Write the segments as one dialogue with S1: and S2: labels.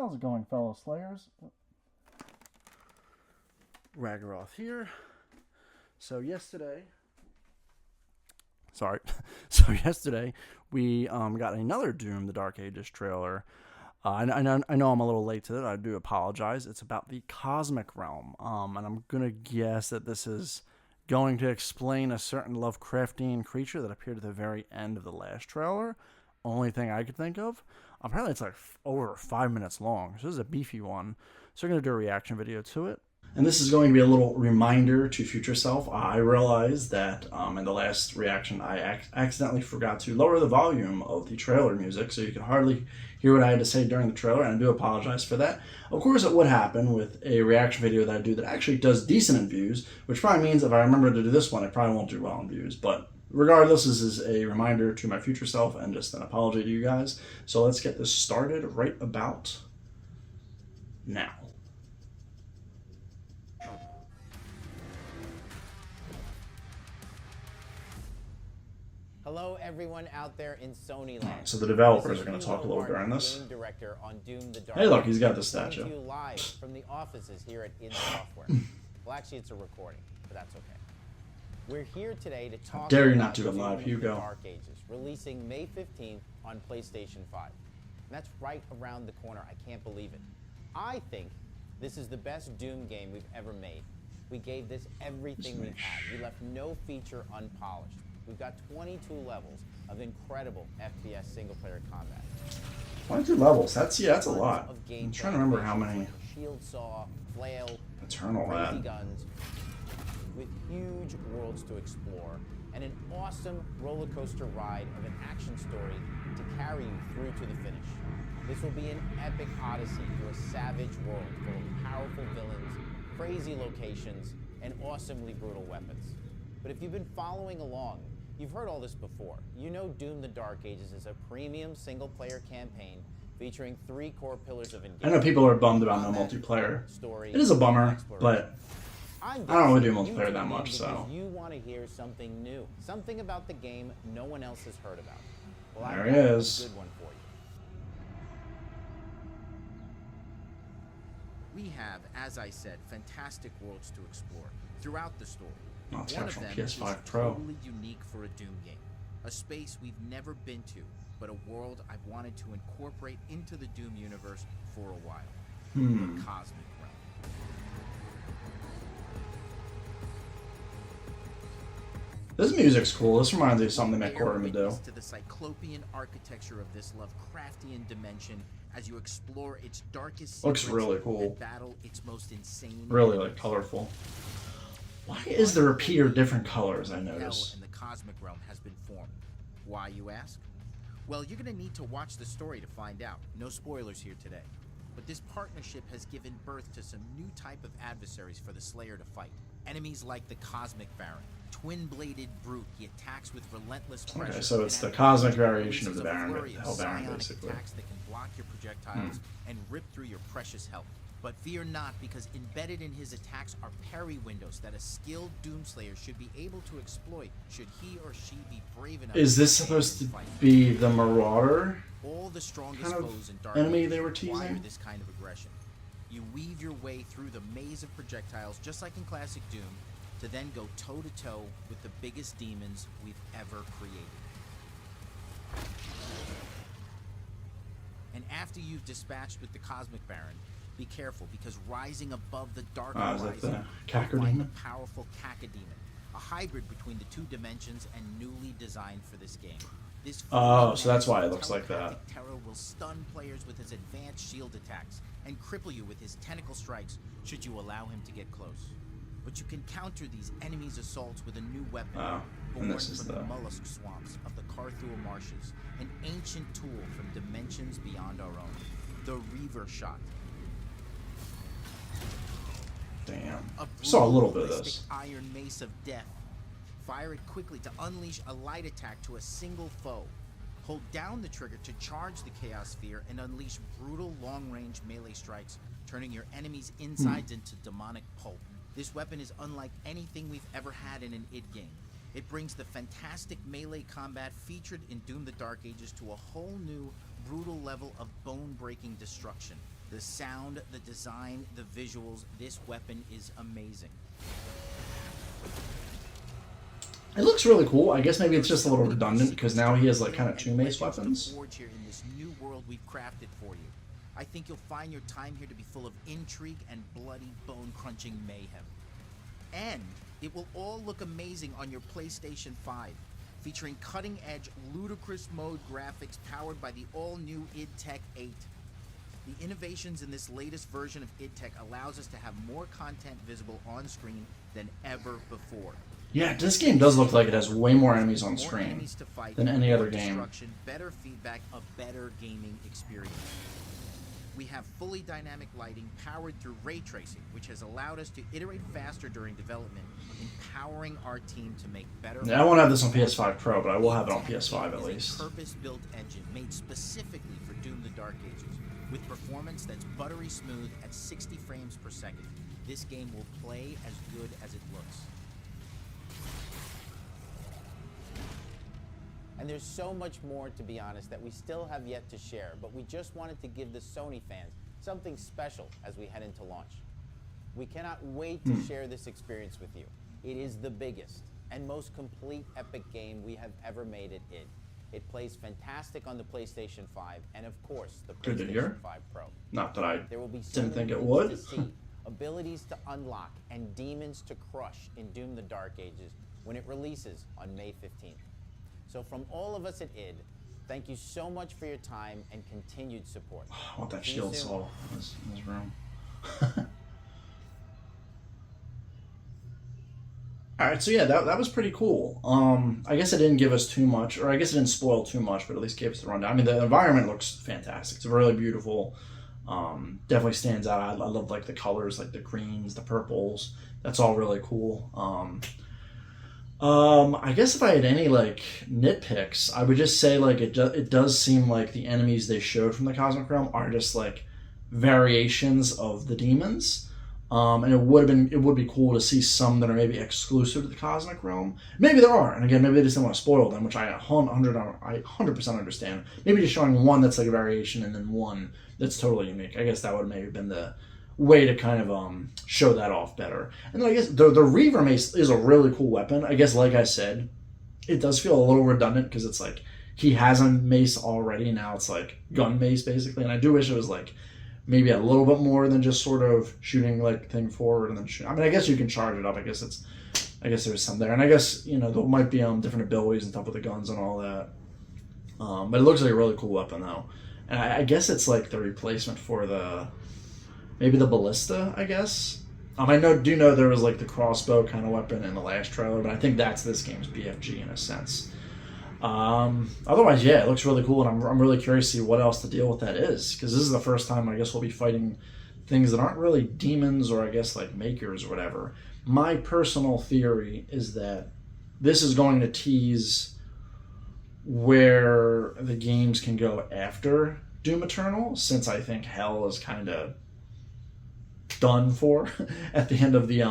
S1: How's it going, fellow Slayers? Ragaroth here. So yesterday we got another Doom the Dark Ages trailer. I know I'm a little late to it. I do apologize. It's about the Cosmic Realm, and I'm gonna guess that this is going to explain a certain Lovecraftian creature that appeared at the very end of the last trailer. Only thing I could think of. Apparently, it's like over 5 minutes long. So this is a beefy one. So we're gonna do a reaction video to it. And this is going to be a little reminder to future self. I realized that in the last reaction, I accidentally forgot to lower the volume of the trailer music, so you can hardly hear what I had to say during the trailer, and I do apologize for that. Of course, it would happen with a reaction video that I do that actually does decent in views, which probably means if I remember to do this one, I probably won't do well in views. But regardless, this is a reminder to my future self and just an apology to you guys. So let's get this started right about now.
S2: Hello, everyone out there in Sony land.
S1: So the developers are going to talk a little during this.
S2: Game director on Doom the Dark.
S1: Hey, look, he's got the statue.
S2: Coming to you live from the offices here at id Software. Well, actually, it's a recording, but that's okay. We're here today to talk.
S1: Dare you not
S2: about
S1: do it
S2: Doom
S1: live,
S2: the
S1: Hugo.
S2: Dark Ages, releasing May 15th on PlayStation 5. And that's right around the corner. I can't believe it. I think this is the best Doom game we've ever made. We gave this everything we've had. We left no feature unpolished. We've got 22 levels of incredible FPS single-player combat.
S1: 22 levels. That's a lot. I'm trying to remember how many.
S2: Shield saw, flail,
S1: Eternal
S2: crazy guns, with huge worlds to explore, and an awesome roller coaster ride of an action story to carry you through to the finish. This will be an epic odyssey through a savage world full of powerful villains, crazy locations, and awesomely brutal weapons. But if you've been following along, you've heard all this before. You know Doom the Dark Ages is a premium single-player campaign featuring 3 core pillars of engagement.
S1: I know people are bummed about no multiplayer. It is a bummer, but I don't really do multiplayer that much, so.
S2: You want to hear something new, something about the game no one else has heard about. Well,
S1: There
S2: I've
S1: he
S2: got
S1: is.
S2: a good one for you. We have, as I said, fantastic worlds to explore throughout the story.
S1: Oh, it's
S2: One of
S1: actual
S2: them
S1: PS5
S2: is
S1: Pro.
S2: totally unique for a Doom game. A space we've never been to, but a world I've wanted to incorporate into the Doom universe for a while. The Cosmic Realm.
S1: This music's cool. This reminds me of something they
S2: Bear
S1: Quarterman do.
S2: witness to the cyclopean architecture of this Lovecraftian dimension as you explore its darkest
S1: Looks
S2: secrets
S1: really cool.
S2: and battle its most insane
S1: Really,
S2: enemies.
S1: colorful. Why is the repeater different colors, I
S2: Hell
S1: notice?
S2: in the Cosmic Realm has been formed. Why, you ask? Well, you're going to need to watch the story to find out. No spoilers here today. But this partnership has given birth to some new type of adversaries for the Slayer to fight. Enemies like the Cosmic Baron, twin-bladed brute. He attacks with relentless pressure.
S1: Okay, so it's
S2: and
S1: the
S2: at
S1: cosmic
S2: times
S1: variation of
S2: releases
S1: the
S2: a
S1: Baron,
S2: flurry
S1: the
S2: of
S1: Hell Baron,
S2: psionic
S1: basically.
S2: attacks that can block your projectiles and rip through your precious health. But fear not, because embedded in his attacks are parry windows that a skilled Doomslayer should be able to exploit should he or she be brave enough.
S1: Is this
S2: to
S1: supposed to
S2: stand and fight.
S1: be the Marauder
S2: All the strongest
S1: kind of
S2: foes in Dark
S1: enemy
S2: Ages
S1: they were
S2: require
S1: teasing?
S2: this kind of aggression. You weave your way through the maze of projectiles, just like in classic Doom, to then go toe-to-toe with the biggest demons we've ever created. And after you've dispatched with the Cosmic Baron, be careful, because rising above the dark
S1: is that
S2: horizon,
S1: the
S2: you'll find
S1: Cacodemon?
S2: the powerful Cacodemon, a hybrid between the 2 dimensions and newly designed for this game. This
S1: Oh, so that's why it
S2: fully
S1: looks like that.
S2: telepathic terror will stun players with his advanced shield attacks and cripple you with his tentacle strikes should you allow him to get close. But you can counter these enemies' assaults with a new weapon,
S1: Oh, and
S2: born
S1: this is
S2: from the
S1: the-
S2: mollusk swamps of the Carthua marshes, an ancient tool from dimensions beyond our own, the Reaver Shot.
S1: Damn.
S2: A
S1: Saw a little bit of
S2: brutalistic
S1: this.
S2: iron mace of death. Fire it quickly to unleash a light attack to a single foe. Hold down the trigger to charge the Chaos Sphere and unleash brutal long-range melee strikes, turning your enemy's insides into demonic pulp. This weapon is unlike anything we've ever had in an id game. It brings the fantastic melee combat featured in Doom the Dark Ages to a whole new, brutal level of bone-breaking destruction. The sound, the design, the visuals, this weapon is amazing.
S1: It looks really cool. I guess maybe it's just a little redundant because now he has like kind of two mace weapons.
S2: Here in this new world we've crafted for you. I think you'll find your time here to be full of intrigue and bloody, bone-crunching mayhem. And it will all look amazing on your PlayStation 5, featuring cutting-edge, ludicrous mode graphics powered by the all-new id Tech 8. The innovations in this latest version of id Tech allows us to have more content visible on screen than ever before.
S1: Yeah, this game does look like it has way more enemies on screen than any other game.
S2: Better feedback, a better gaming experience. We have fully dynamic lighting powered through ray tracing, which has allowed us to iterate faster during development, empowering our team to make better.
S1: Yeah, I won't have this on PS5 Pro, but I will have it on PS5 at least.
S2: A purpose-built engine made specifically for Doom: The Dark Ages, with performance that's buttery smooth at 60 frames per second. This game will play as good as it looks. And there's so much more, to be honest, that we still have yet to share, but we just wanted to give the Sony fans something special as we head into launch. We cannot wait to share this experience with you. It is the biggest and most complete epic game we have ever made at id. It plays fantastic on the PlayStation 5 and, of course, the PlayStation 5 Pro.
S1: Not that I
S2: there will be
S1: didn't think it would.
S2: To see, abilities to unlock, and demons to crush in Doom: The Dark Ages when it releases on May 15th. So from all of us at id, thank you so much for your time and continued support.
S1: I want that shield saw in this room. Alright, so yeah, that was pretty cool. I guess it didn't give us too much, or I guess it didn't spoil too much, but at least gave us the rundown. I mean, the environment looks fantastic. It's really beautiful. Definitely stands out. I love like the colors, like the greens, the purples. That's all really cool. I guess if I had any like nitpicks, I would just say like it does seem like the enemies they showed from the Cosmic Realm are just like variations of the demons. And it would be cool to see some that are maybe exclusive to the Cosmic Realm. Maybe there are, and again, maybe they just don't want to spoil them, which I 100% understand. Maybe just showing one that's like a variation and then one that's totally unique. I guess that would have maybe been the way to kind of show that off better. And then I guess the Reaver Mace is a really cool weapon. I guess, like I said, it does feel a little redundant because it's like he has a mace already. Now it's like gun mace basically, and I do wish it was like maybe a little bit more than just sort of shooting like thing forward and then shoot. I mean, I guess you can charge it up. I guess there's some there, and I guess there might be different abilities and stuff with the guns and all that. But it looks like a really cool weapon though, and I guess it's like the replacement for maybe the ballista, I guess. I do know there was like the crossbow kind of weapon in the last trailer, but I think that's this game's BFG in a sense. Otherwise, yeah, it looks really cool, and I'm really curious to see what else the deal with that is, because this is the first time I guess we'll be fighting things that aren't really demons or I guess like makers or whatever. My personal theory is that this is going to tease where the games can go after Doom Eternal, since I think Hell is kind of done for at the end of the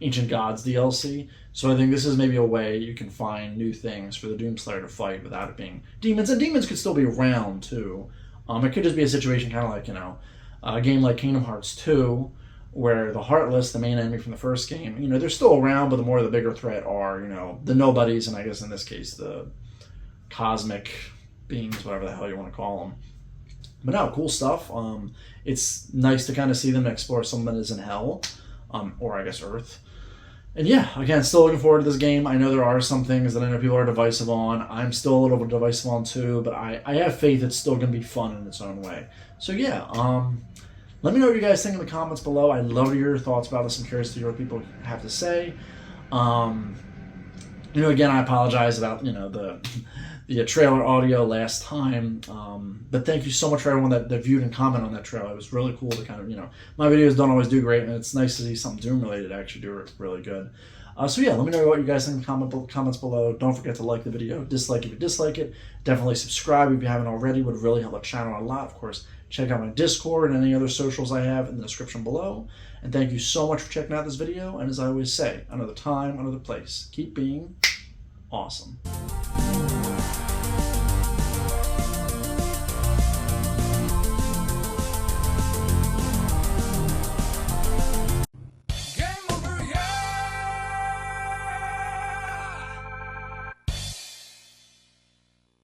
S1: Ancient Gods DLC. So I think this is maybe a way you can find new things for the Doomslayer to fight without it being demons. And demons could still be around too. It could just be a situation kind of like, a game like Kingdom Hearts 2, where the Heartless, the main enemy from the first game, they're still around, but the bigger threat are, the nobodies, and I guess in this case the cosmic beings, whatever the hell you want to call them. But no, cool stuff. It's nice to kind of see them explore something that is in Hell, or I guess Earth. And yeah, again, still looking forward to this game. I know there are some things that I know people are divisive on. I'm still a little bit divisive on too, but I have faith it's still going to be fun in its own way. So yeah, let me know what you guys think in the comments below. I'd love to hear your thoughts about this. I'm curious to hear what people have to say. Again, I apologize about, the trailer audio last time. But thank you so much for everyone that viewed and commented on that trailer. It was really cool to kind of, my videos don't always do great, and it's nice to see something Doom related actually do really good. So yeah, let me know what you guys think in the comments below. Don't forget to like the video, dislike if you dislike it. Definitely subscribe if you haven't already. Would really help the channel a lot. Of course, check out my Discord and any other socials I have in the description below. And thank you so much for checking out this video. And as I always say, another time, another place. Keep being awesome.